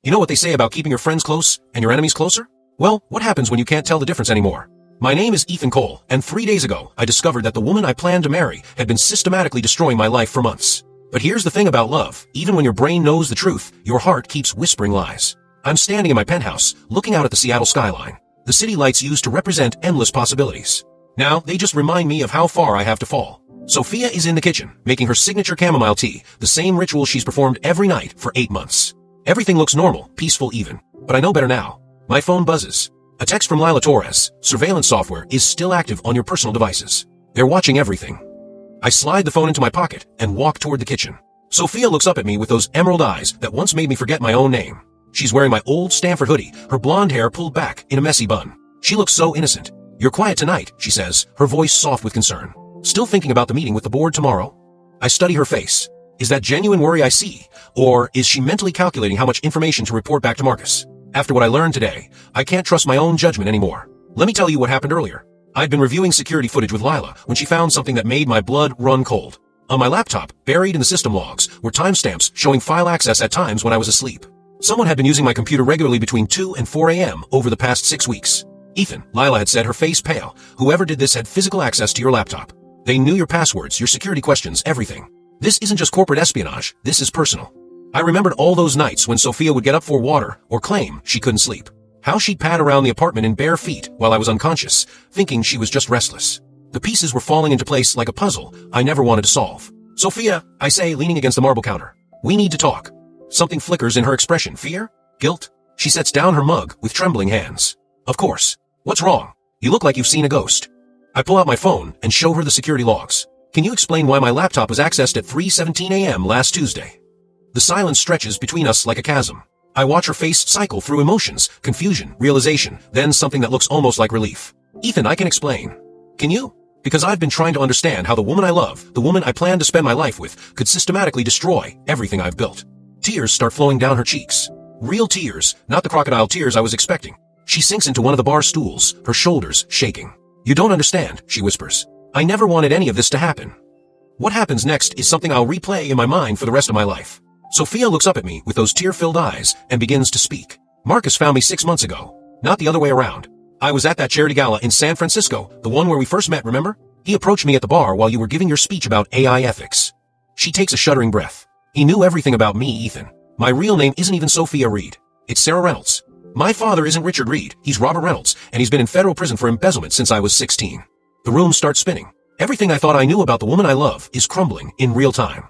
You know what they say about keeping your friends close and your enemies closer? Well, what happens when you can't tell the difference anymore? My name is Ethan Cole, and 3 days ago, I discovered that the woman I planned to marry had been systematically destroying my life for months. But here's the thing about love. Even when your brain knows the truth, your heart keeps whispering lies. I'm standing in my penthouse, looking out at the Seattle skyline. The city lights used to represent endless possibilities. Now, they just remind me of how far I have to fall. Sophia is in the kitchen, making her signature chamomile tea, the same ritual she's performed every night for 8 months. Everything looks normal, peaceful even. But I know better now. My phone buzzes. A text from Lila Torres. Surveillance software is still active on your personal devices. They're watching everything. I slide the phone into my pocket and walk toward the kitchen. Sophia looks up at me with those emerald eyes that once made me forget my own name. She's wearing my old Stanford hoodie, her blonde hair pulled back in a messy bun. She looks so innocent. "You're quiet tonight," she says, her voice soft with concern. "Still thinking about the meeting with the board tomorrow?" I study her face. Is that genuine worry I see? Or is she mentally calculating how much information to report back to Marcus? After what I learned today, I can't trust my own judgment anymore. Let me tell you what happened earlier. I'd been reviewing security footage with Lila when she found something that made my blood run cold. On my laptop, buried in the system logs, were timestamps showing file access at times when I was asleep. Someone had been using my computer regularly between 2 and 4 a.m. over the past 6 weeks. "Ethan," Lila had said, her face pale, "whoever did this had physical access to your laptop. They knew your passwords, your security questions, everything. This isn't just corporate espionage, this is personal." I remembered all those nights when Sophia would get up for water or claim she couldn't sleep. How she'd pad around the apartment in bare feet while I was unconscious, thinking she was just restless. The pieces were falling into place like a puzzle I never wanted to solve. "Sophia," I say, leaning against the marble counter. "We need to talk." Something flickers in her expression. Fear? Guilt? She sets down her mug with trembling hands. "Of course. What's wrong? You look like you've seen a ghost." I pull out my phone and show her the security logs. "Can you explain why my laptop was accessed at 3:17 a.m. last Tuesday?" The silence stretches between us like a chasm. I watch her face cycle through emotions, confusion, realization, then something that looks almost like relief. "Ethan, I can explain." "Can you?" "Because I've been trying to understand how the woman I love, the woman I plan to spend my life with, could systematically destroy everything I've built." Tears start flowing down her cheeks. Real tears, not the crocodile tears I was expecting. She sinks into one of the bar stools, her shoulders shaking. "You don't understand," she whispers. "I never wanted any of this to happen." What happens next is something I'll replay in my mind for the rest of my life. Sophia looks up at me with those tear-filled eyes and begins to speak. "Marcus found me 6 months ago. Not the other way around. I was at that charity gala in San Francisco, the one where we first met, remember? He approached me at the bar while you were giving your speech about AI ethics." She takes a shuddering breath. "He knew everything about me, Ethan. My real name isn't even Sophia Reed. It's Sarah Reynolds. My father isn't Richard Reed, he's Robert Reynolds, and he's been in federal prison for embezzlement since I was 16. The room starts spinning. Everything I thought I knew about the woman I love is crumbling in real time.